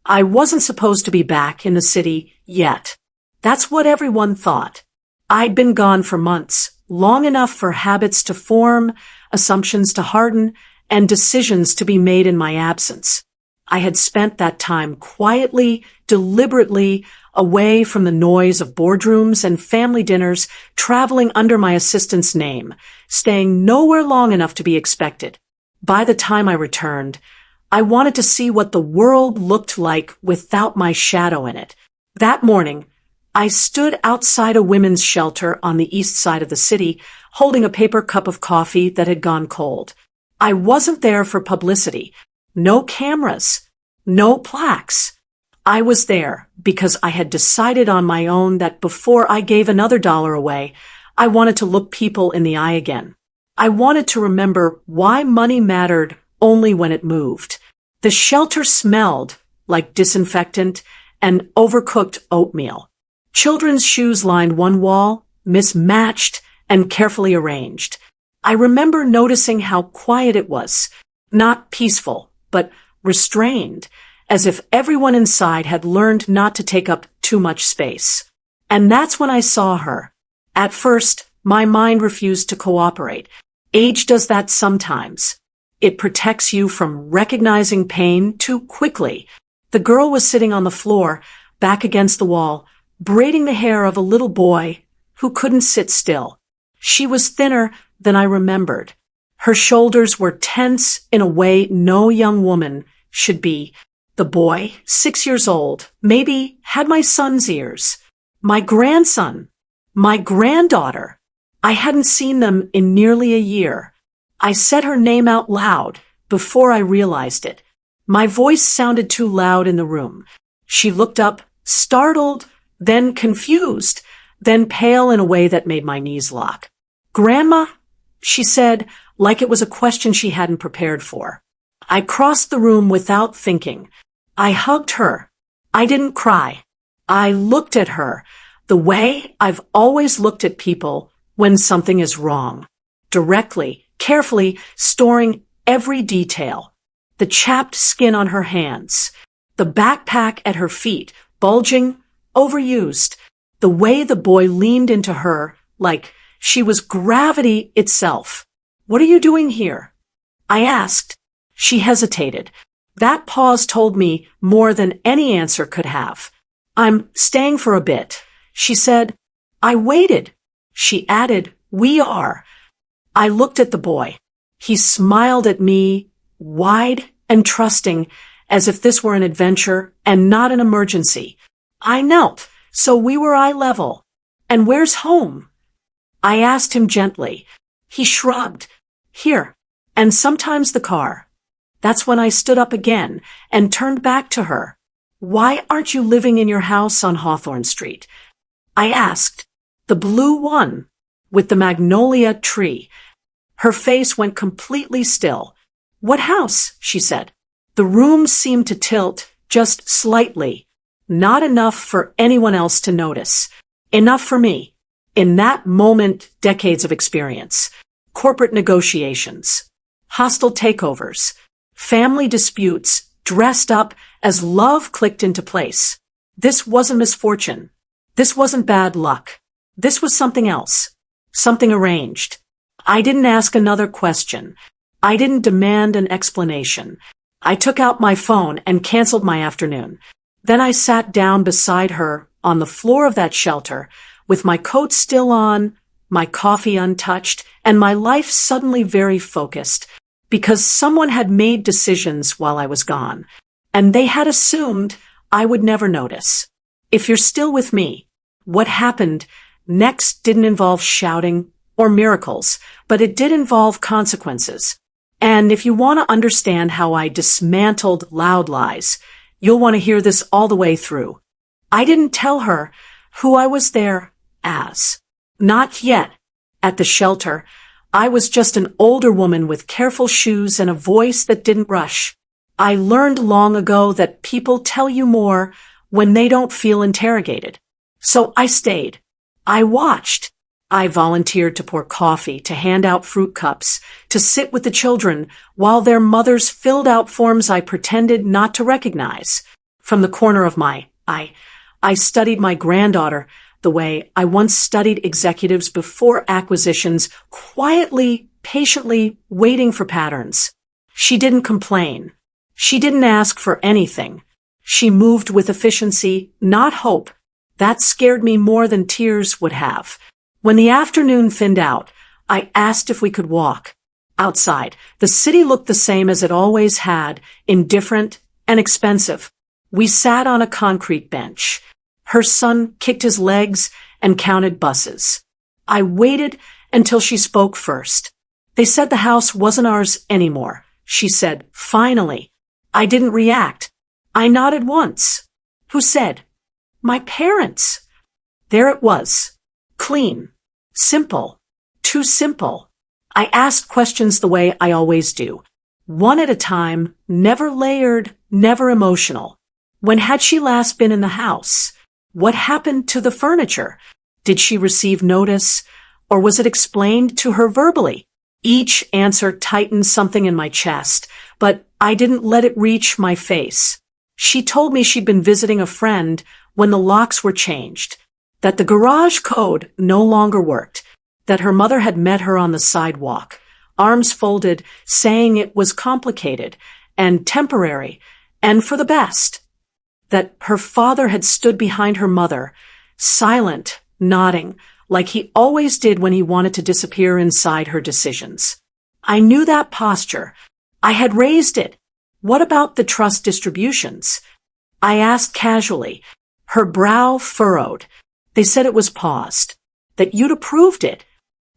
I wasn't supposed to be back in the city yet. That's what everyone thought. I'd been gone for months, long enough for habits to form, assumptions to harden, and decisions to be made in my absence. I had spent that time quietly, deliberately, away from the noise of boardrooms and family dinners, traveling under my assistant's name, staying nowhere long enough to be expected. By the time I returned, I wanted to see what the world looked like without my shadow in it. That morning, I stood outside a women's shelter on the east side of the city, holding a paper cup of coffee that had gone cold. I wasn't there for publicity. No cameras. No plaques. I was there because I had decided on my own that before I gave another dollar away, I wanted to look people in the eye again. I wanted to remember why money mattered only when it moved. The shelter smelled like disinfectant and overcooked oatmeal. Children's shoes lined one wall, mismatched and carefully arranged. I remember noticing how quiet it was, not peaceful, but restrained, as if everyone inside had learned not to take up too much space. And that's when I saw her. At first, my mind refused to cooperate. Age does that sometimes. It protects you from recognizing pain too quickly. The girl was sitting on the floor, back against the wall, braiding the hair of a little boy who couldn't sit still. She was thinner than I remembered. Her shoulders were tense in a way no young woman should be. The boy, 6 years old, maybe had my son's ears. My grandson. My granddaughter. I hadn't seen them in nearly a year. I said her name out loud before I realized it. My voice sounded too loud in the room. She looked up, startled, then confused, then pale in a way that made my knees lock. "Grandma?" she said, like it was a question she hadn't prepared for. I crossed the room without thinking. I hugged her. I didn't cry. I looked at her the way I've always looked at people when something is wrong. Directly, carefully, storing every detail. The chapped skin on her hands. The backpack at her feet, bulging, overused. The way the boy leaned into her like she was gravity itself. "What are you doing here?" I asked. She hesitated. That pause told me more than any answer could have. "I'm staying for a bit," she said. "I waited." She added, "We are." I looked at the boy. He smiled at me, wide and trusting, as if this were an adventure and not an emergency. I knelt, so we were eye level. "And where's home?" I asked him gently. He shrugged. "Here, and sometimes the car." That's when I stood up again and turned back to her. "Why aren't you living in your house on Hawthorne Street?" I asked. "The blue one, with the magnolia tree." Her face went completely still. "What house?" she said. The room seemed to tilt just slightly. Not enough for anyone else to notice. Enough for me. In that moment, decades of experience. Corporate negotiations. Hostile takeovers. Family disputes dressed up as love clicked into place. This wasn't misfortune. This wasn't bad luck. This was something else. Something arranged. I didn't ask another question. I didn't demand an explanation. I took out my phone and canceled my afternoon. Then I sat down beside her on the floor of that shelter, with my coat still on, my coffee untouched, and my life suddenly very focused, because someone had made decisions while I was gone, and they had assumed I would never notice. If you're still with me, what happened next didn't involve shouting or miracles, but it did involve consequences. And if you want to understand how I dismantled loud lies, you'll want to hear this all the way through. I didn't tell her who I was there as. Not yet. At the shelter, I was just an older woman with careful shoes and a voice that didn't rush. I learned long ago that people tell you more when they don't feel interrogated. So I stayed. I watched. I volunteered to pour coffee, to hand out fruit cups, to sit with the children while their mothers filled out forms I pretended not to recognize. from the corner of my eye. I studied my granddaughter the way I once studied executives before acquisitions, quietly, patiently waiting for patterns. She didn't complain. She didn't ask for anything. She moved with efficiency, not hope. That scared me more than tears would have. When the afternoon thinned out, I asked if we could walk. Outside, the city looked the same as it always had, indifferent and expensive. We sat on a concrete bench. Her son kicked his legs and counted buses. I waited until she spoke first. They said the house wasn't ours anymore. She said, finally. I didn't react. I nodded once. Who said? My parents. There it was. Clean. Simple. Too simple. I asked questions the way I always do. One at a time, never layered, never emotional. When had she last been in the house? What happened to the furniture? Did she receive notice? Or was it explained to her verbally? Each answer tightened something in my chest, but I didn't let it reach my face. She told me she'd been visiting a friend when the locks were changed, that the garage code no longer worked, that her mother had met her on the sidewalk, arms folded, saying it was complicated and temporary and for the best, that her father had stood behind her mother, silent, nodding, like he always did when he wanted to disappear inside her decisions. I knew that posture. I had raised it. What about the trust distributions? I asked casually. Her brow furrowed. They said it was paused, that you'd approved it.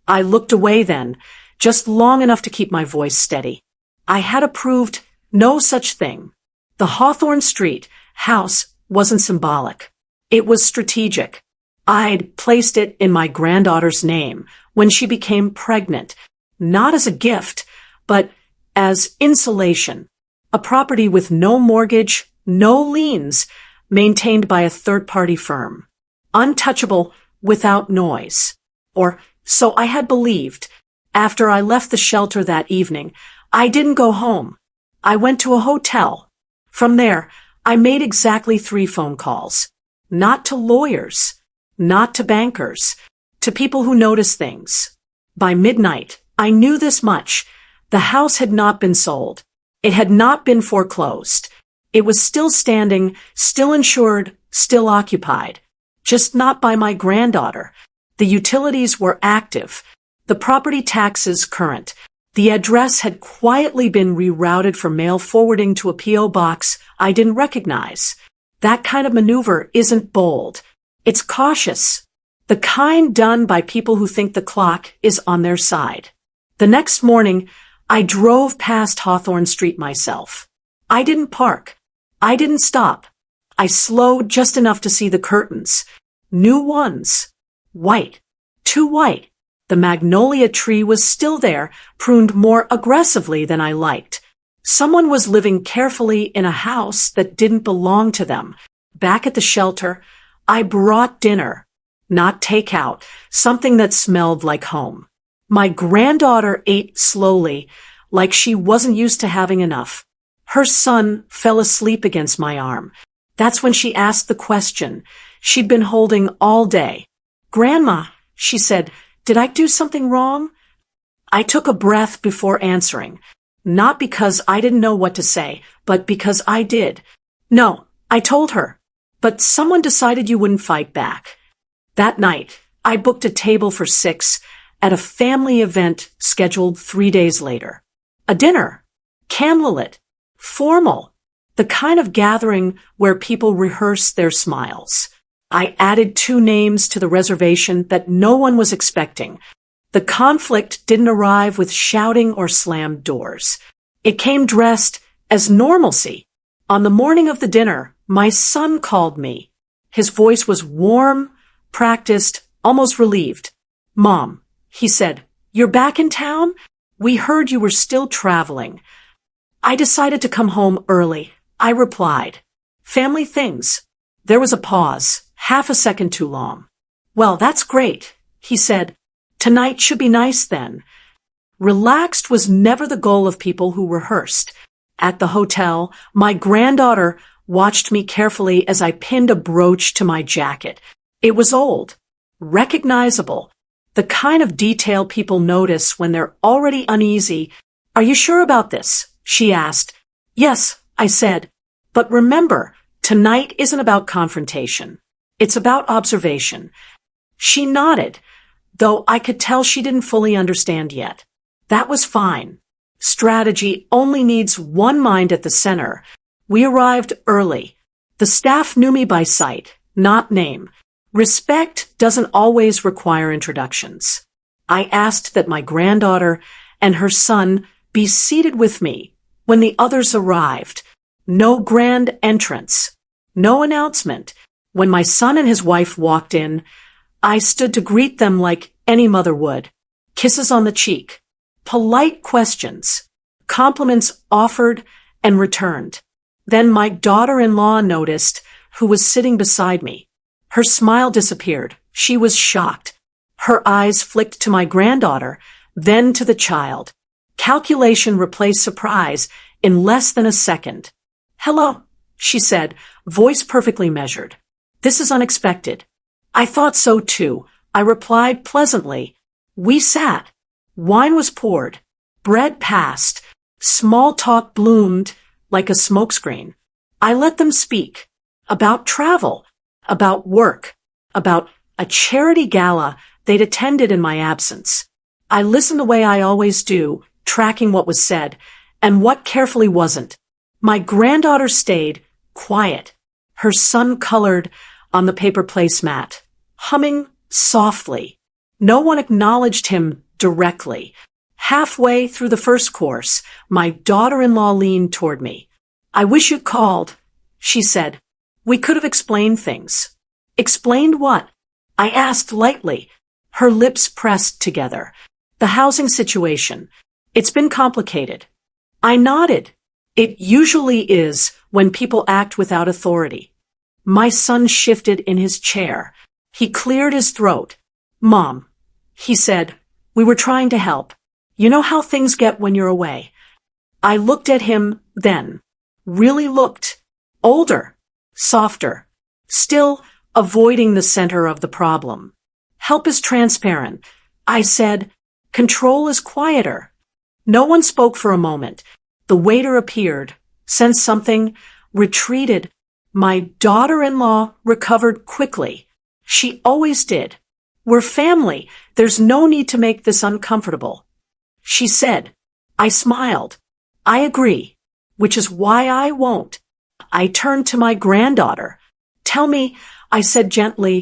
I looked away then, just long enough to keep my voice steady. I had approved no such thing. The Hawthorne Street house wasn't symbolic. It was strategic. I'd placed it in my granddaughter's name when she became pregnant, not as a gift, but as insulation, a property with no mortgage, no liens, maintained by a third-party firm, untouchable without noise. Or so I had believed. After I left the shelter that evening, I didn't go home. I went to a hotel. From there, I made exactly 3 phone calls. Not to lawyers, not to bankers, to people who notice things. By midnight, I knew this much. The house had not been sold. It had not been foreclosed. It was still standing, still insured, still occupied. Just not by my granddaughter. The utilities were active. The property taxes current. The address had quietly been rerouted for mail forwarding to a P.O. box I didn't recognize. That kind of maneuver isn't bold. It's cautious. The kind done by people who think the clock is on their side. The next morning, I drove past Hawthorne Street myself. I didn't park. I didn't stop. I slowed just enough to see the curtains. New ones. White. Too white. The magnolia tree was still there, pruned more aggressively than I liked. Someone was living carefully in a house that didn't belong to them. Back at the shelter, I brought dinner. Not takeout, something that smelled like home. My granddaughter ate slowly, like she wasn't used to having enough. Her son fell asleep against my arm. That's when she asked the question she'd been holding all day. Grandma, she said, did I do something wrong? I took a breath before answering, not because I didn't know what to say, but because I did. No, I told her, but someone decided you wouldn't fight back. That night, I booked a table for 6 at a family event scheduled 3 days later. A dinner, candlelit, formal, the kind of gathering where people rehearse their smiles. I added 2 names to the reservation that no one was expecting. The conflict didn't arrive with shouting or slammed doors. It came dressed as normalcy. On the morning of the dinner, my son called me. His voice was warm, practiced, almost relieved. Mom, he said, you're back in town? We heard you were still traveling. I decided to come home early. I replied. Family things. There was a pause. Half a second too long. Well, that's great, he said. Tonight should be nice then. Relaxed was never the goal of people who rehearsed. At the hotel, my granddaughter watched me carefully as I pinned a brooch to my jacket. It was old, recognizable, the kind of detail people notice when they're already uneasy. "Are you sure about this?" she asked. "Yes," I said. "But remember, tonight isn't about confrontation. It's about observation." She nodded, though I could tell she didn't fully understand yet. That was fine. Strategy only needs one mind at the center. We arrived early. The staff knew me by sight, not name. Respect doesn't always require introductions. I asked that my granddaughter and her son be seated with me when the others arrived. No grand entrance. No announcement. When my son and his wife walked in, I stood to greet them like any mother would. Kisses on the cheek. Polite questions. Compliments offered and returned. Then my daughter-in-law noticed who was sitting beside me. Her smile disappeared. She was shocked. Her eyes flicked to my granddaughter, then to the child. Calculation replaced surprise in less than a second. "Hello," she said, voice perfectly measured. "This is unexpected." "I thought so too," I replied pleasantly. We sat. Wine was poured. Bread passed. Small talk bloomed like a smokescreen. I let them speak. About travel. About work. About a charity gala they'd attended in my absence. I listened the way I always do, tracking what was said, and what carefully wasn't. My granddaughter stayed quiet. Her son colored on the paper placemat, humming softly. No one acknowledged him directly. Halfway through the first course, my daughter-in-law leaned toward me. "I wish you'd called," she said. "We could have explained things." "Explained what?" I asked lightly. Her lips pressed together. "The housing situation. It's been complicated." I nodded. It usually is when people act without authority. My son shifted in his chair. He cleared his throat. "Mom," he said, "we were trying to help. You know how things get when you're away." I looked at him then. Really looked. Older. Softer. Still avoiding the center of the problem. "Help is transparent," I said. "Control is quieter." No one spoke for a moment. The waiter appeared, sensed something, retreated. My daughter-in-law recovered quickly. She always did. "We're family. There's no need to make this uncomfortable," she said. I smiled. "I agree, which is why I won't." I turned to my granddaughter. "Tell me," I said gently,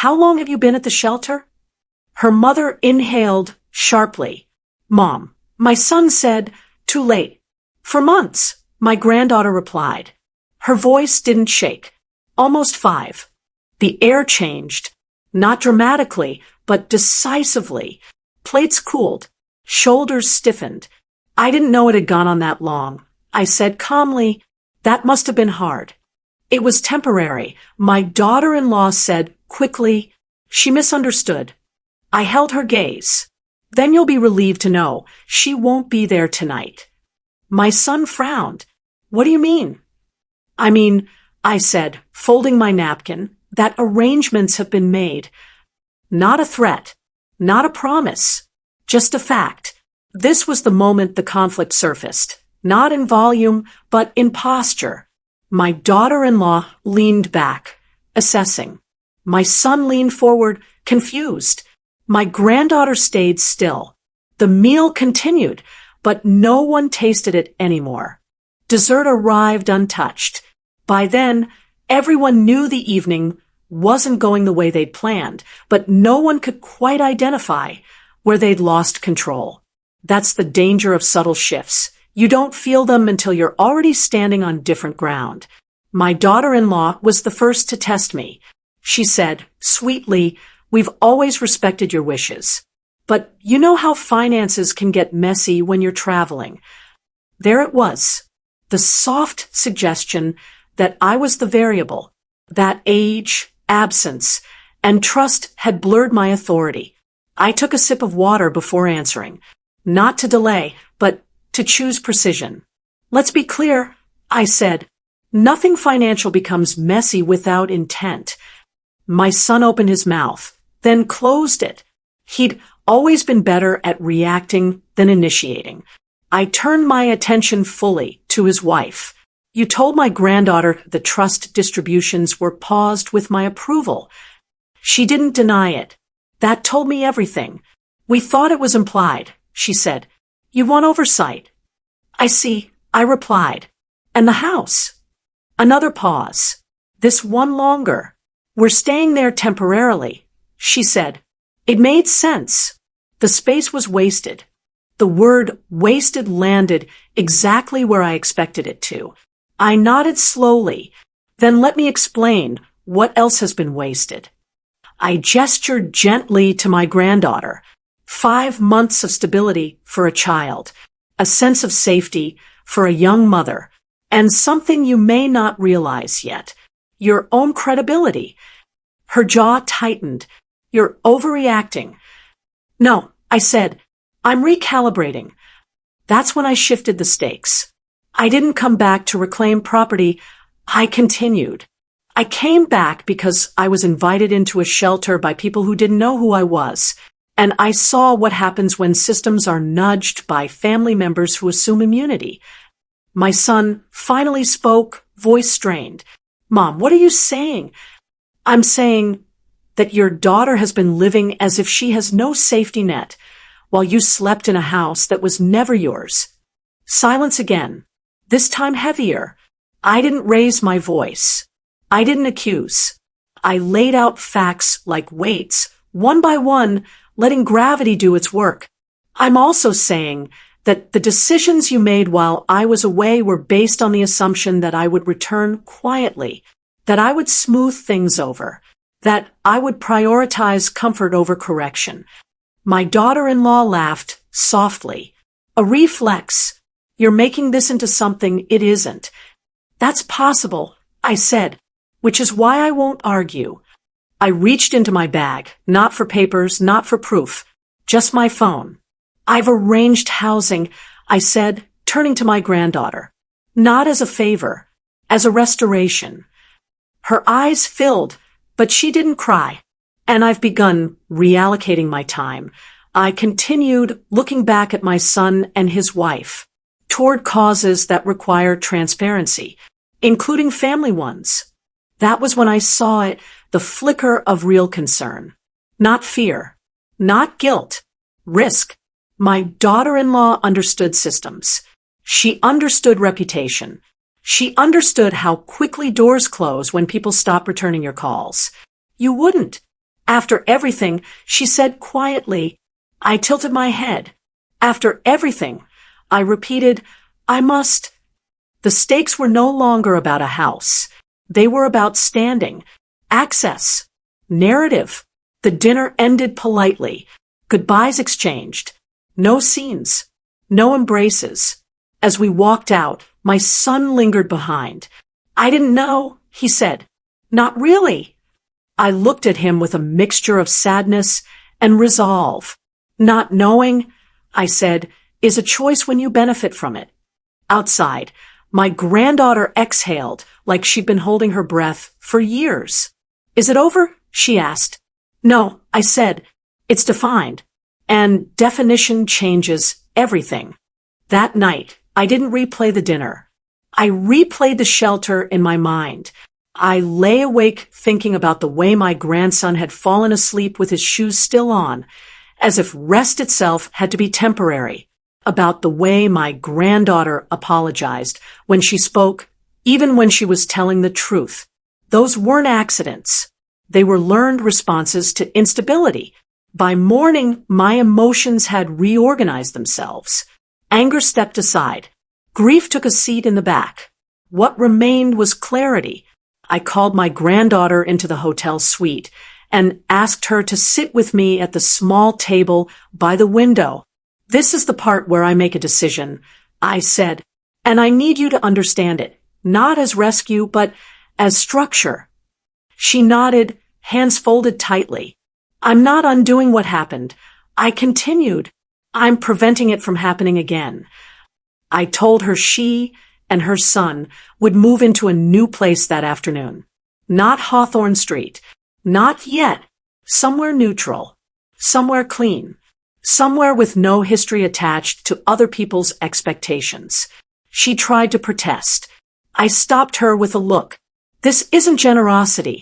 "how long have you been at the shelter?" Her mother inhaled sharply. "Mom," my son said, too late. "For months," my granddaughter replied. Her voice didn't shake. "Almost 5. The air changed. Not dramatically, but decisively. Plates cooled. Shoulders stiffened. "I didn't know it had gone on that long," I said calmly. "That must have been hard." "It was temporary," my daughter-in-law said quickly. She misunderstood. I held her gaze. "Then you'll be relieved to know she won't be there tonight." My son frowned. "What do you mean?" "I mean," I said, folding my napkin, "that arrangements have been made. Not a threat. Not a promise. Just a fact." This was the moment the conflict surfaced. Not in volume, but in posture. My daughter-in-law leaned back, assessing. My son leaned forward, confused. My granddaughter stayed still. The meal continued, but no one tasted it anymore. Dessert arrived untouched. By then, everyone knew the evening wasn't going the way they'd planned, but no one could quite identify where they'd lost control. That's the danger of subtle shifts. You don't feel them until you're already standing on different ground. My daughter-in-law was the first to test me. She said, sweetly, "We've always respected your wishes. But you know how finances can get messy when you're traveling." There it was. The soft suggestion that I was the variable, that age, absence, and trust had blurred my authority. I took a sip of water before answering, not to delay, but to choose precision. "Let's be clear," I said. Nothing financial becomes messy without intent. My son opened his mouth, then closed it. He'd always been better at reacting than initiating. I turned my attention fully to his wife. You told my granddaughter the trust distributions were paused with my approval. She didn't deny it. That told me everything. We thought it was implied, she said. You want oversight. I see, I replied. And the house? Another pause. This one longer. We're staying there temporarily, she said. It made sense. The space was wasted. The word wasted landed exactly where I expected it to. I nodded slowly. Then let me explain what else has been wasted. I gestured gently to my granddaughter. 5 months of stability for a child, a sense of safety for a young mother, and something you may not realize yet, your own credibility. Her jaw tightened. You're overreacting. No, I said, I'm recalibrating. That's when I shifted the stakes. I didn't come back to reclaim property. I continued. I came back because I was invited into a shelter by people who didn't know who I was. And I saw what happens when systems are nudged by family members who assume immunity. My son finally spoke, voice strained. Mom, what are you saying? I'm saying that your daughter has been living as if she has no safety net, while you slept in a house that was never yours. Silence again, this time heavier. I didn't raise my voice. I didn't accuse. I laid out facts like weights, one by one, letting gravity do its work. I'm also saying that the decisions you made while I was away were based on the assumption that I would return quietly, that I would smooth things over, that I would prioritize comfort over correction. My daughter-in-law laughed softly. A reflex. You're making this into something it isn't. That's possible, I said, which is why I won't argue. I reached into my bag, not for papers, not for proof, just my phone. I've arranged housing, I said, turning to my granddaughter. Not as a favor, as a restoration. Her eyes filled, but she didn't cry. And I've begun reallocating my time. I continued looking back at my son and his wife, toward causes that require transparency, including family ones. That was when I saw it, the flicker of real concern. Not fear. Not guilt. Risk. My daughter-in-law understood systems. She understood reputation. She understood how quickly doors close when people stop returning your calls. You wouldn't. After everything, she said quietly. I tilted my head. After everything, I repeated, I must. The stakes were no longer about a house. They were about standing, access, narrative. The dinner ended politely. Goodbyes exchanged. No scenes. No embraces. As we walked out, my son lingered behind. I didn't know, he said. Not really. I looked at him with a mixture of sadness and resolve. Not knowing, I said, is a choice when you benefit from it. Outside, my granddaughter exhaled like she'd been holding her breath for years. Is it over? She asked. No, I said. It's defined. And definition changes everything. That night, I didn't replay the dinner. I replayed the shelter in my mind. I lay awake thinking about the way my grandson had fallen asleep with his shoes still on, as if rest itself had to be temporary, about the way my granddaughter apologized when she spoke, even when she was telling the truth. Those weren't accidents. They were learned responses to instability. By morning, my emotions had reorganized themselves. Anger stepped aside. Grief took a seat in the back. What remained was clarity. I called my granddaughter into the hotel suite and asked her to sit with me at the small table by the window. This is the part where I make a decision, I said, and I need you to understand it, not as rescue, but as structure. She nodded, hands folded tightly. I'm not undoing what happened. I continued. I'm preventing it from happening again. I told her she and her son would move into a new place that afternoon. Not Hawthorne Street. Not yet. Somewhere neutral. Somewhere clean. Somewhere with no history attached to other people's expectations. She tried to protest. I stopped her with a look. "This isn't generosity,"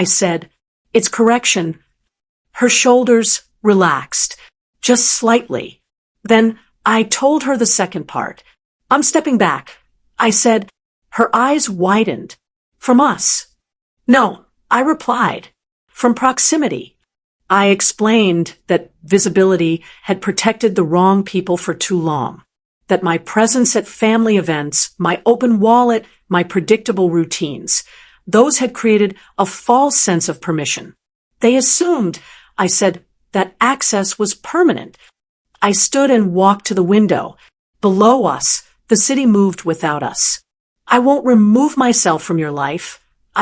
I said. "It's correction." Her shoulders relaxed, just slightly. Then I told her the second part. "I'm stepping back," I said. Her eyes widened. "From us?" "No," I replied. "From proximity." I explained that visibility had protected the wrong people for too long. That my presence at family events, my open wallet, my predictable routines, those had created a false sense of permission. They assumed, I said, that access was permanent. I stood and walked to the window. Below us, the city moved without us. "I won't remove myself from your life,"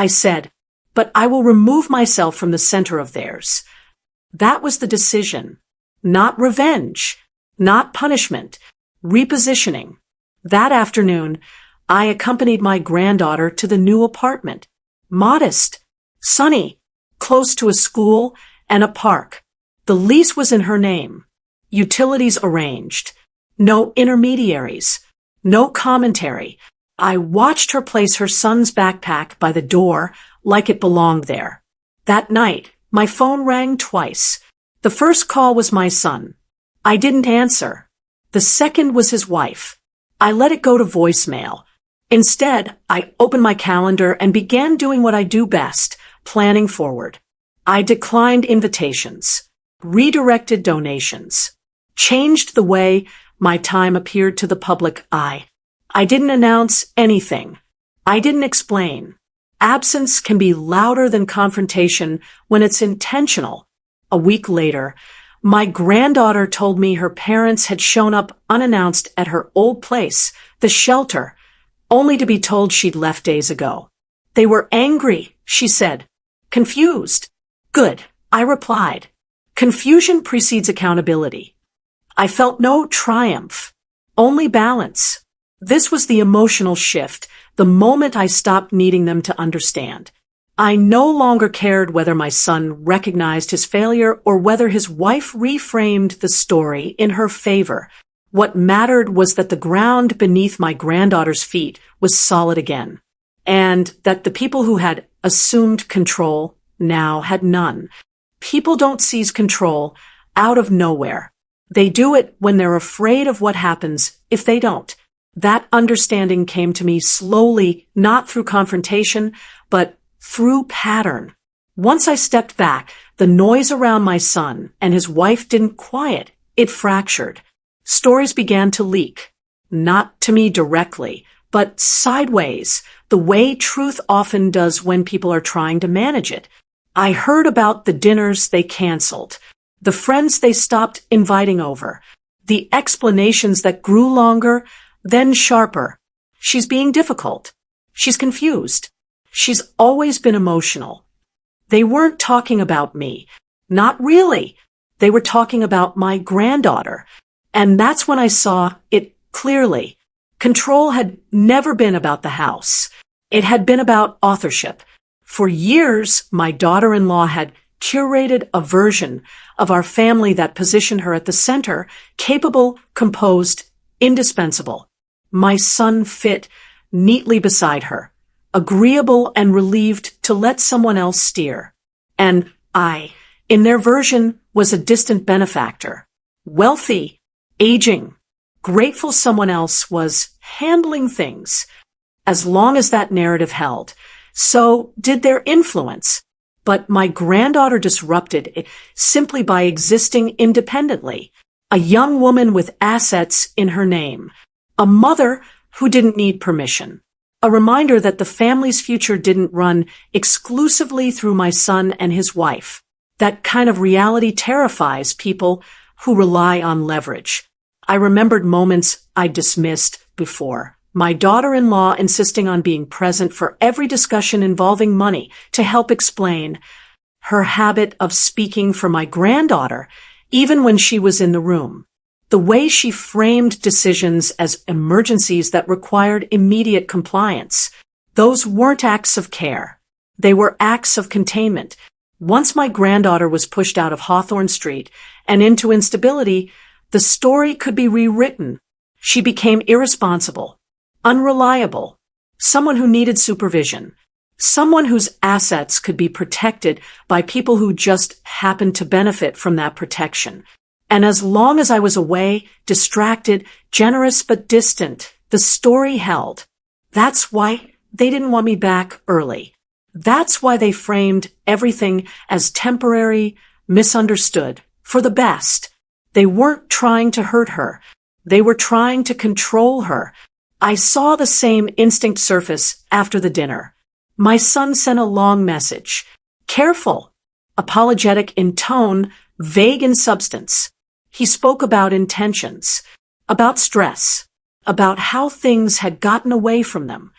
I said, "but I will remove myself from the center of theirs." That was the decision. Not revenge. Not punishment. Repositioning. That afternoon, I accompanied my granddaughter to the new apartment. Modest. Sunny. Close to a school and a park. The lease was in her name. Utilities arranged. No intermediaries. No commentary. I watched her place her son's backpack by the door like it belonged there. That night, my phone rang twice. The first call was my son. I didn't answer. The second was his wife. I let it go to voicemail. Instead, I opened my calendar and began doing what I do best, planning forward. I declined invitations, redirected donations, changed the way my time appeared to the public eye. I didn't announce anything. I didn't explain. Absence can be louder than confrontation when it's intentional. A week later, my granddaughter told me her parents had shown up unannounced at her old place, the shelter, only to be told she'd left days ago. They were angry, she said. Confused. Good, I replied. Confusion precedes accountability. I felt no triumph, only balance. This was the emotional shift, the moment I stopped needing them to understand. I no longer cared whether my son recognized his failure or whether his wife reframed the story in her favor. What mattered was that the ground beneath my granddaughter's feet was solid again, and that the people who had assumed control now had none. People don't seize control out of nowhere. They do it when they're afraid of what happens if they don't. That understanding came to me slowly, not through confrontation, but through pattern. Once I stepped back, the noise around my son and his wife didn't quiet, it fractured. Stories began to leak, not to me directly, but sideways, the way truth often does when people are trying to manage it. I heard about the dinners they canceled, the friends they stopped inviting over, the explanations that grew longer, then sharper. She's being difficult. She's confused. She's always been emotional. They weren't talking about me. Not really. They were talking about my granddaughter. And that's when I saw it clearly. Control had never been about the house. It had been about authorship. For years, my daughter-in-law had curated a version of our family that positioned her at the center, capable, composed, indispensable. My son fit neatly beside her, agreeable and relieved to let someone else steer. And I, in their version, was a distant benefactor, wealthy, aging, grateful someone else was handling things. As long as that narrative held, so did their influence. But my granddaughter disrupted it simply by existing independently. A young woman with assets in her name. A mother who didn't need permission. A reminder that the family's future didn't run exclusively through my son and his wife. That kind of reality terrifies people who rely on leverage. I remembered moments I dismissed before. My daughter-in-law insisting on being present for every discussion involving money to help explain her habit of speaking for my granddaughter, even when she was in the room. The way she framed decisions as emergencies that required immediate compliance. Those weren't acts of care. They were acts of containment. Once my granddaughter was pushed out of Hawthorne Street and into instability, the story could be rewritten. She became irresponsible, unreliable, someone who needed supervision, someone whose assets could be protected by people who just happened to benefit from that protection. And as long as I was away, distracted, generous but distant, the story held. That's why they didn't want me back early. That's why they framed everything as temporary, misunderstood, for the best. They weren't trying to hurt her. They were trying to control her. I saw the same instinct surface after the dinner. My son sent a long message. Careful, apologetic in tone, vague in substance. He spoke about intentions, about stress, about how things had gotten away from them.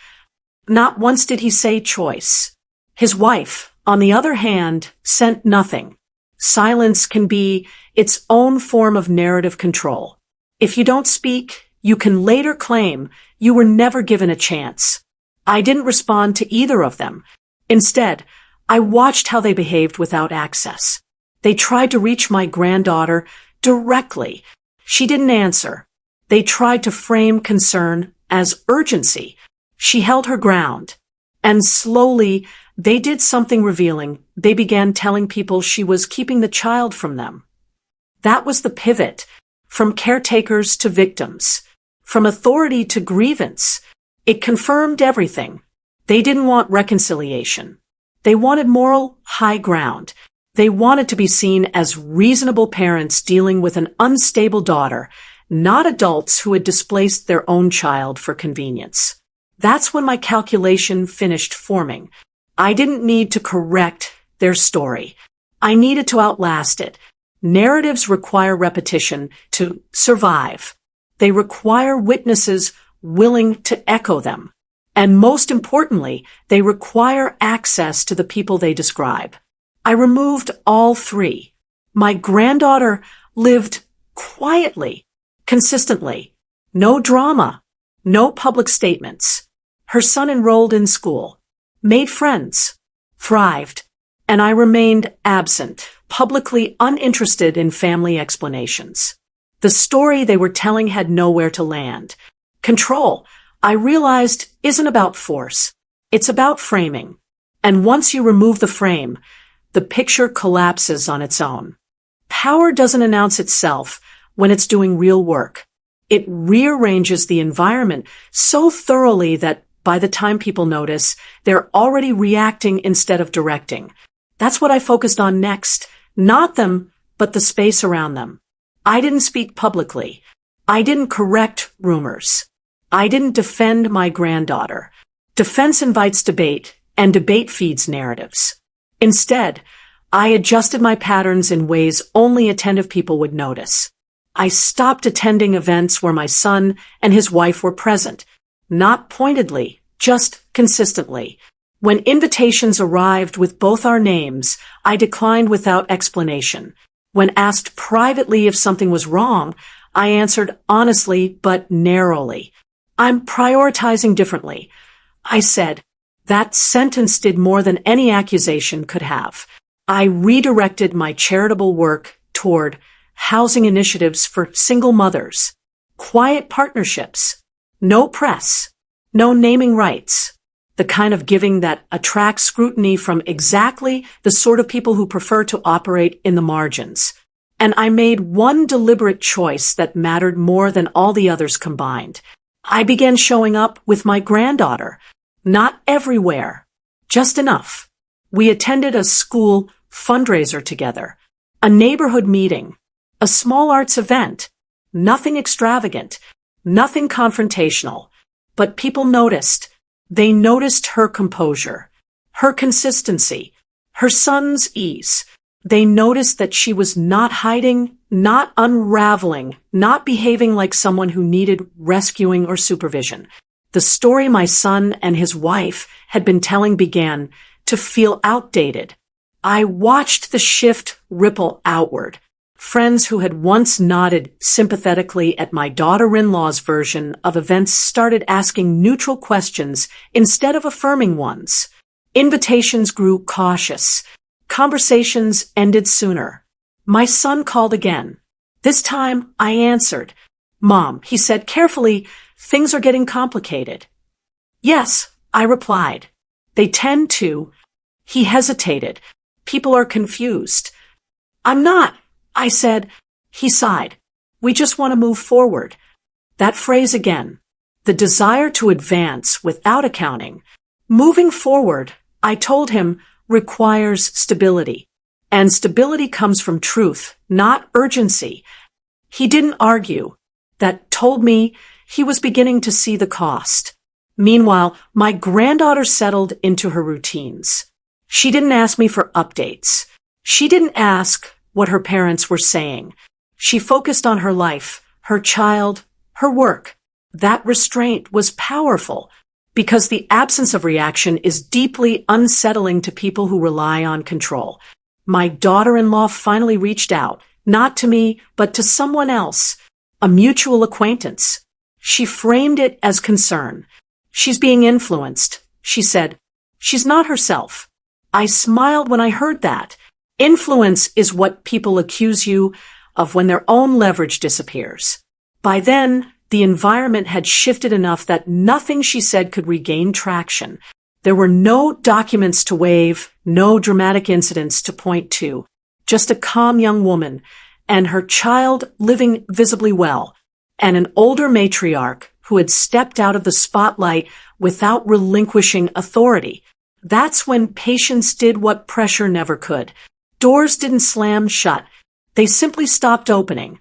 Not once did he say choice. His wife, on the other hand, sent nothing. Silence can be its own form of narrative control. If you don't speak, you can later claim you were never given a chance. I didn't respond to either of them. Instead, I watched how they behaved without access. They tried to reach my granddaughter directly. She didn't answer. They tried to frame concern as urgency. She held her ground. And slowly, they did something revealing. They began telling people she was keeping the child from them. That was the pivot, from caretakers to victims, from authority to grievance. It confirmed everything. They didn't want reconciliation. They wanted moral high ground. They wanted to be seen as reasonable parents dealing with an unstable daughter, not adults who had displaced their own child for convenience. That's when my calculation finished forming. I didn't need to correct their story. I needed to outlast it. Narratives require repetition to survive. They require witnesses willing to echo them. And most importantly, they require access to the people they describe. I removed all three. My granddaughter lived quietly, consistently. No drama, no public statements. Her son enrolled in school, made friends, thrived, and I remained absent, publicly uninterested in family explanations. The story they were telling had nowhere to land. Control, I realized, isn't about force. It's about framing. And once you remove the frame, the picture collapses on its own. Power doesn't announce itself when it's doing real work. It rearranges the environment so thoroughly that by the time people notice, they're already reacting instead of directing. That's what I focused on next. Not them, but the space around them. I didn't speak publicly. I didn't correct rumors. I didn't defend my granddaughter. Defense invites debate, and debate feeds narratives. Instead, I adjusted my patterns in ways only attentive people would notice. I stopped attending events where my son and his wife were present, not pointedly, just consistently. When invitations arrived with both our names, I declined without explanation. When asked privately if something was wrong, I answered honestly but narrowly. I'm prioritizing differently. I said, that sentence did more than any accusation could have. I redirected my charitable work toward housing initiatives for single mothers, quiet partnerships, no press, no naming rights, the kind of giving that attracts scrutiny from exactly the sort of people who prefer to operate in the margins. And I made one deliberate choice that mattered more than all the others combined. I began showing up with my granddaughter. Not everywhere, just enough. We attended a school fundraiser together, a neighborhood meeting, a small arts event, nothing extravagant, nothing confrontational, but people noticed. They noticed her composure, her consistency, her son's ease. They noticed that she was not hiding, not unraveling, not behaving like someone who needed rescuing or supervision. The story my son and his wife had been telling began to feel outdated. I watched the shift ripple outward, Friends who had once nodded sympathetically at my daughter-in-law's version of events started asking neutral questions instead of affirming ones. Invitations grew cautious. Conversations ended sooner. My son called again. This time, I answered. "Mom," he said carefully, "things are getting complicated." "Yes," I replied. "They tend to." He hesitated. "People are confused." "I'm not," I said. He sighed. "We just want to move forward." That phrase again. The desire to advance without accounting. Moving forward, I told him, requires stability. And stability comes from truth, not urgency. He didn't argue. That told me he was beginning to see the cost. Meanwhile, my granddaughter settled into her routines. She didn't ask me for updates. She didn't ask what her parents were saying. She focused on her life, her child, her work. That restraint was powerful because the absence of reaction is deeply unsettling to people who rely on control. My daughter-in-law finally reached out, not to me, but to someone else, a mutual acquaintance. She framed it as concern. "She's being influenced," she said. "She's not herself." I smiled when I heard that. Influence is what people accuse you of when their own leverage disappears. By then, the environment had shifted enough that nothing she said could regain traction. There were no documents to wave, no dramatic incidents to point to, just a calm young woman and her child living visibly well, and an older matriarch who had stepped out of the spotlight without relinquishing authority. That's when patience did what pressure never could. Doors didn't slam shut. They simply stopped opening.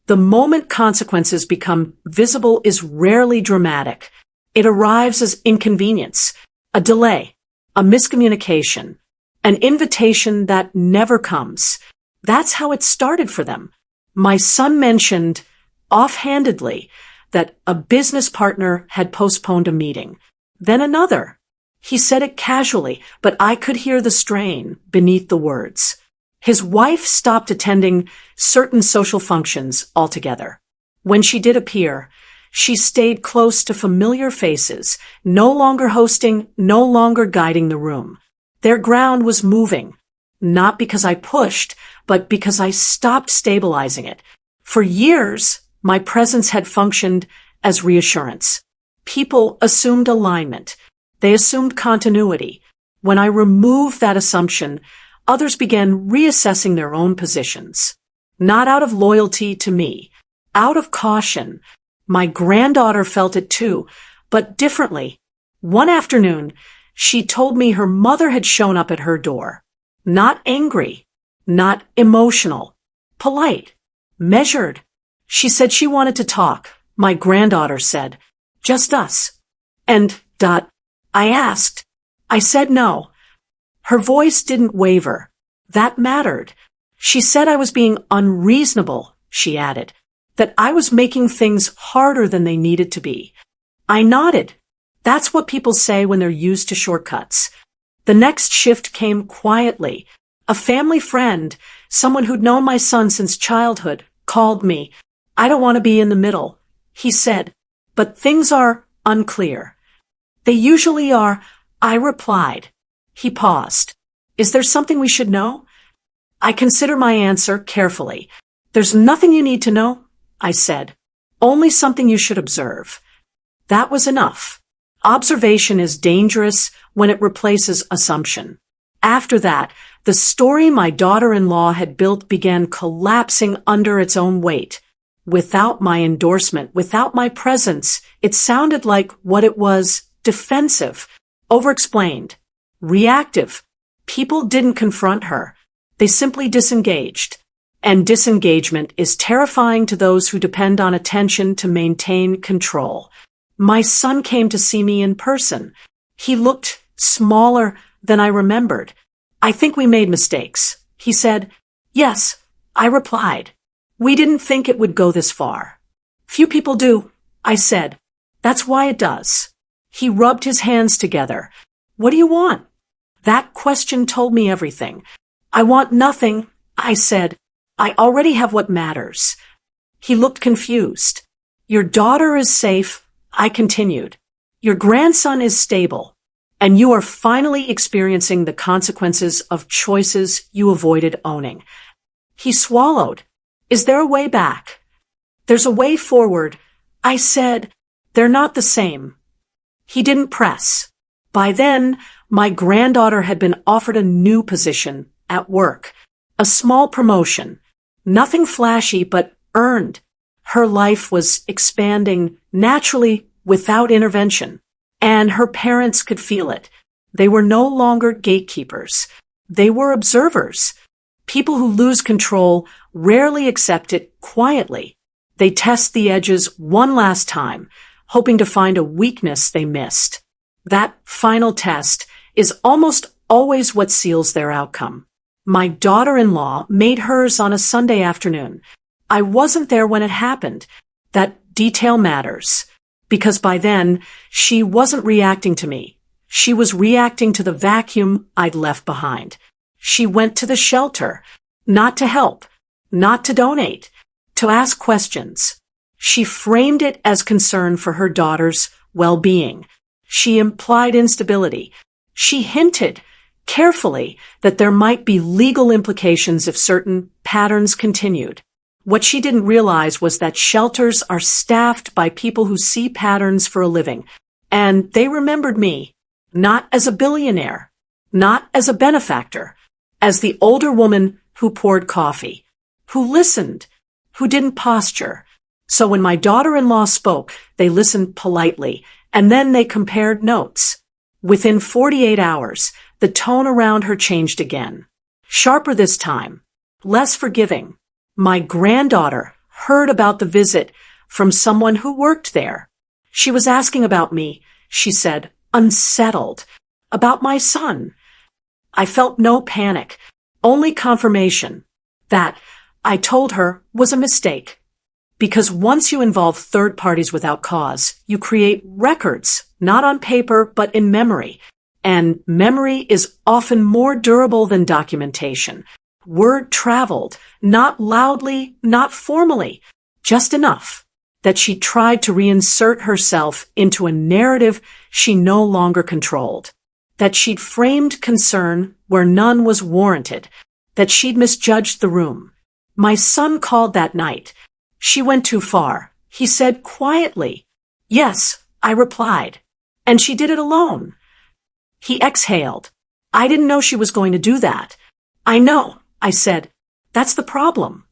The moment consequences become visible is rarely dramatic. It arrives as inconvenience, a delay, a miscommunication, an invitation that never comes. That's how it started for them. My son mentioned, offhandedly, that a business partner had postponed a meeting. Then another. He said it casually, but I could hear the strain beneath the words. His wife stopped attending certain social functions altogether. When she did appear, she stayed close to familiar faces, no longer hosting, no longer guiding the room. Their ground was moving, not because I pushed, but because I stopped stabilizing it. For years, my presence had functioned as reassurance. People assumed alignment. They assumed continuity. When I removed that assumption, others began reassessing their own positions. Not out of loyalty to me, out of caution. My granddaughter felt it too, but differently. One afternoon, she told me her mother had shown up at her door. Not angry, not emotional, polite, measured. She said she wanted to talk. My granddaughter said, "Just us." And, I asked. I said no. Her voice didn't waver. That mattered. She said I was being unreasonable, she added, that I was making things harder than they needed to be. I nodded. That's what people say when they're used to shortcuts. The next shift came quietly. A family friend, someone who'd known my son since childhood, called me. "I don't want to be in the middle," he said, "but things are unclear." "They usually are," I replied. He paused. "Is there something we should know?" I considered my answer carefully. "There's nothing you need to know," I said. "Only something you should observe." That was enough. Observation is dangerous when it replaces assumption. After that, the story my daughter-in-law had built began collapsing under its own weight. Without my endorsement, without my presence, it sounded like what it was: defensive, overexplained, reactive. People didn't confront her. They simply disengaged. And disengagement is terrifying to those who depend on attention to maintain control. My son came to see me in person. He looked smaller than I remembered. "I think we made mistakes," he said. "Yes," I replied. "We didn't think it would go this far." "Few people do," I said. "That's why it does." He rubbed his hands together. "What do you want?" That question told me everything. "I want nothing," I said. I already have what matters. He looked confused. Your daughter is safe, I continued. Your grandson is stable. And you are finally experiencing the consequences of choices you avoided owning. He swallowed. Is there a way back? There's a way forward. I said, they're not the same. He didn't press. By then, my granddaughter had been offered a new position at work, a small promotion, nothing flashy but earned. Her life was expanding naturally without intervention, and her parents could feel it. They were no longer gatekeepers. They were observers. People who lose control rarely accept it quietly. They test the edges one last time, hoping to find a weakness they missed. That final test is almost always what seals their outcome. My daughter-in-law made hers on a Sunday afternoon. I wasn't there when it happened. That detail matters, because by then, she wasn't reacting to me. She was reacting to the vacuum I'd left behind. She went to the shelter, not to help, not to donate, to ask questions. She framed it as concern for her daughter's well-being. She implied instability. She hinted, carefully, that there might be legal implications if certain patterns continued. What she didn't realize was that shelters are staffed by people who see patterns for a living, and they remembered me, not as a billionaire, not as a benefactor, as the older woman who poured coffee, who listened, who didn't posture. So when my daughter-in-law spoke, they listened politely, and then they compared notes. Within 48 hours, the tone around her changed again. Sharper this time, less forgiving. My granddaughter heard about the visit from someone who worked there. She was asking about me, she said, unsettled, about my son. I felt no panic, only confirmation. That, I told her, was a mistake. Because once you involve third parties without cause, you create records, not on paper, but in memory. And memory is often more durable than documentation. Word traveled, not loudly, not formally, just enough that she tried to reinsert herself into a narrative she no longer controlled. That she'd framed concern where none was warranted. That she'd misjudged the room. My son called that night. She went too far, he said quietly. Yes, I replied. And she did it alone. He exhaled. I didn't know she was going to do that. I know, I said. That's the problem.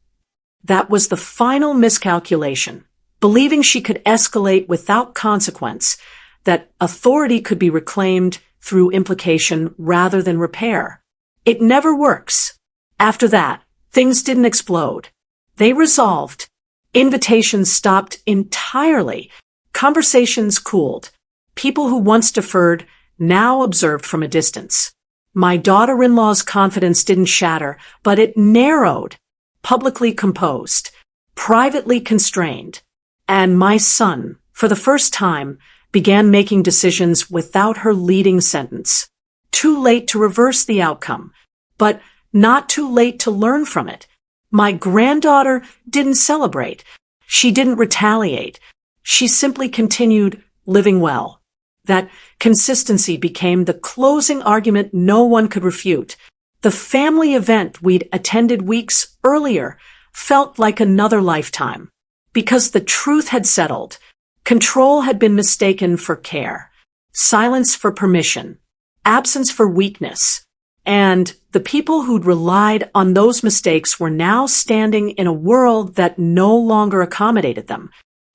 That was the final miscalculation, believing she could escalate without consequence, that authority could be reclaimed through implication rather than repair. It never works. After that, things didn't explode. They resolved. Invitations stopped entirely. Conversations cooled. People who once deferred now observed from a distance. My daughter-in-law's confidence didn't shatter, but it narrowed, publicly composed, privately constrained. And my son, for the first time, began making decisions without her leading sentence. Too late to reverse the outcome, but not too late to learn from it. My granddaughter didn't celebrate. She didn't retaliate. She simply continued living well. That consistency became the closing argument no one could refute. The family event we'd attended weeks earlier felt like another lifetime. Because the truth had settled. Control had been mistaken for care. Silence for permission. Absence for weakness. And the people who'd relied on those mistakes were now standing in a world that no longer accommodated them.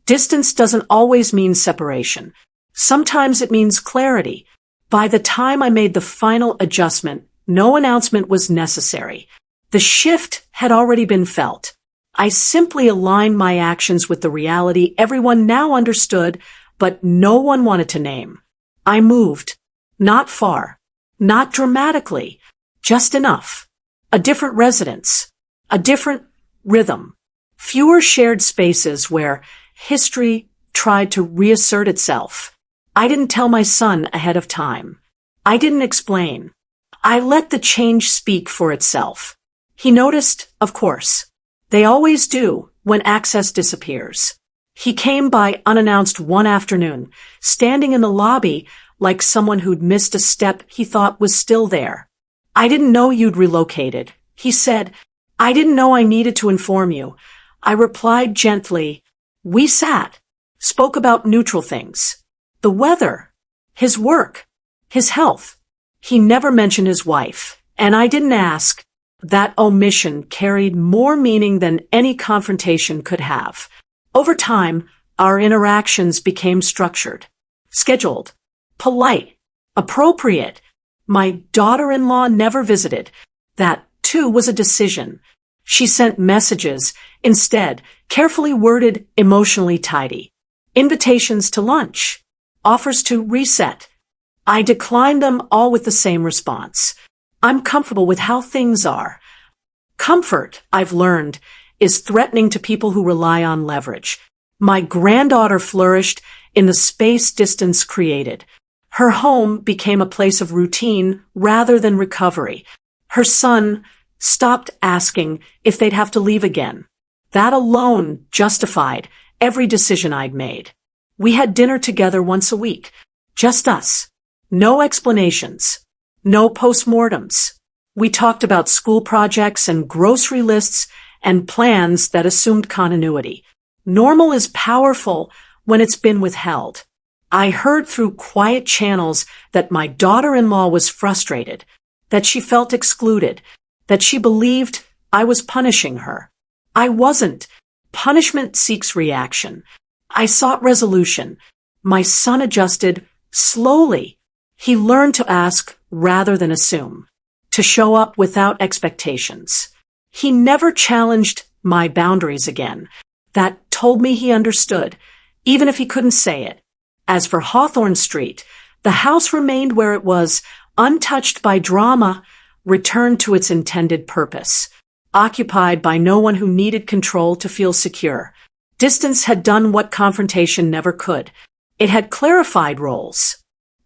Distance doesn't always mean separation. Sometimes it means clarity. By the time I made the final adjustment, no announcement was necessary. The shift had already been felt. I simply aligned my actions with the reality everyone now understood, but no one wanted to name. I moved. Not far. Not dramatically. Just enough. A different residence. A different rhythm. Fewer shared spaces where history tried to reassert itself. I didn't tell my son ahead of time. I didn't explain. I let the change speak for itself. He noticed, of course. They always do when access disappears. He came by unannounced one afternoon, standing in the lobby like someone who'd missed a step he thought was still there. "I didn't know you'd relocated," he said. "I didn't know I needed to inform you." I replied gently. We sat, spoke about neutral things. The weather, his work, his health. He never mentioned his wife, and I didn't ask. That omission carried more meaning than any confrontation could have. Over time, our interactions became structured, scheduled, polite, appropriate. My daughter-in-law never visited. That, too, was a decision. She sent messages, instead, carefully worded, emotionally tidy. Invitations to lunch, offers to reset. I declined them all with the same response. I'm comfortable with how things are. Comfort, I've learned, is threatening to people who rely on leverage. My granddaughter flourished in the space distance created. Her home became a place of routine rather than recovery. Her son stopped asking if they'd have to leave again. That alone justified every decision I'd made. We had dinner together once a week. Just us. No explanations. No postmortems. We talked about school projects and grocery lists and plans that assumed continuity. Normal is powerful when it's been withheld. I heard through quiet channels that my daughter-in-law was frustrated, that she felt excluded, that she believed I was punishing her. I wasn't. Punishment seeks reaction. I sought resolution. My son adjusted slowly. He learned to ask rather than assume, to show up without expectations. He never challenged my boundaries again. That told me he understood, even if he couldn't say it. As for Hawthorne Street, the house remained where it was, untouched by drama, returned to its intended purpose, occupied by no one who needed control to feel secure. Distance had done what confrontation never could. It had clarified roles.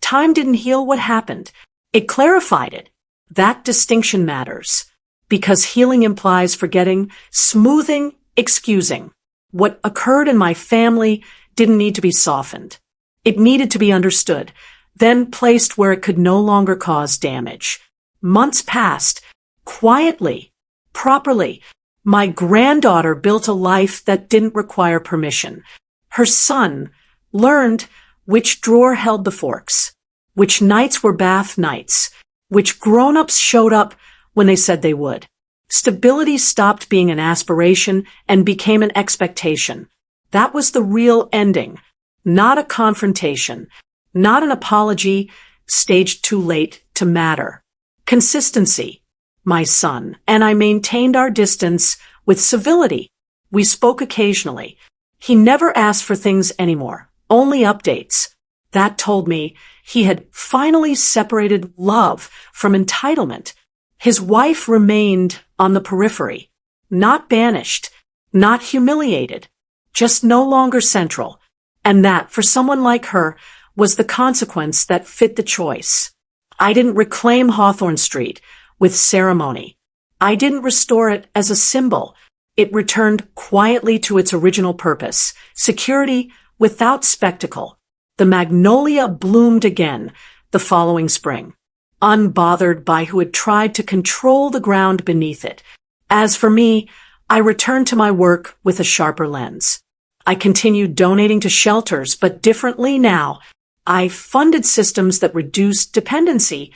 Time didn't heal what happened. It clarified it. That distinction matters, because healing implies forgetting, smoothing, excusing. What occurred in my family didn't need to be softened. It needed to be understood, then placed where it could no longer cause damage. Months passed, quietly, properly. My granddaughter built a life that didn't require permission. Her son learned which drawer held the forks, which nights were bath nights, which grown-ups showed up when they said they would. Stability stopped being an aspiration and became an expectation. That was the real ending, not a confrontation, not an apology staged too late to matter. Consistency. My son and I maintained our distance with civility. We spoke occasionally. He never asked for things anymore, only updates. That told me he had finally separated love from entitlement. His wife remained on the periphery, not banished, not humiliated, just no longer central. And that, for someone like her, was the consequence that fit the choice. I didn't reclaim Hawthorne Street with ceremony. I didn't restore it as a symbol. It returned quietly to its original purpose, security without spectacle. The magnolia bloomed again the following spring, unbothered by who had tried to control the ground beneath it. As for me, I returned to my work with a sharper lens. I continued donating to shelters, but differently now. I funded systems that reduced dependency,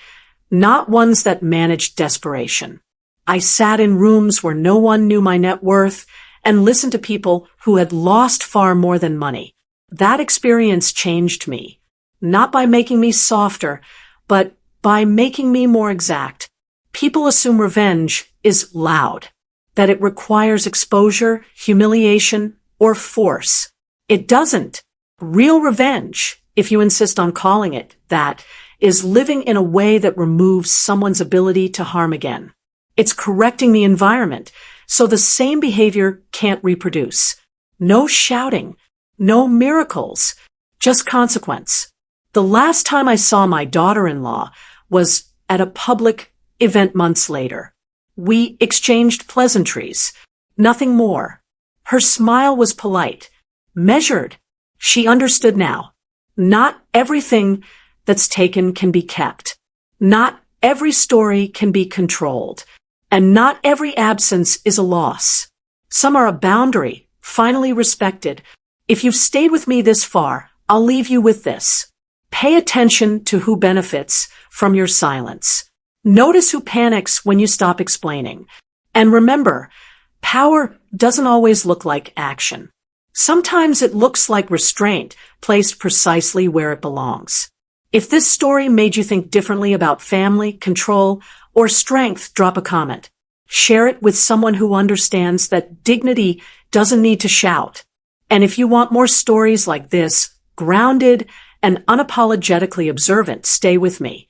not ones that managed desperation. I sat in rooms where no one knew my net worth and listened to people who had lost far more than money. That experience changed me, not by making me softer, but by making me more exact. People assume revenge is loud, that it requires exposure, humiliation, or force. It doesn't. Real revenge, if you insist on calling it that, is living in a way that removes someone's ability to harm again. It's correcting the environment so the same behavior can't reproduce. No shouting, no miracles, just consequence. The last time I saw my daughter-in-law was at a public event months later. We exchanged pleasantries, Nothing more. Her smile was polite, measured. She understood now. Not everything that's taken can be kept. Not every story can be controlled. And not every absence is a loss. Some are a boundary, finally respected. If you've stayed with me this far, I'll leave you with this. Pay attention to who benefits from your silence. Notice who panics when you stop explaining. And remember, power doesn't always look like action. Sometimes it looks like restraint placed precisely where it belongs. If this story made you think differently about family, control, or strength, drop a comment. Share it with someone who understands that dignity doesn't need to shout. And if you want more stories like this, grounded and unapologetically observant, stay with me.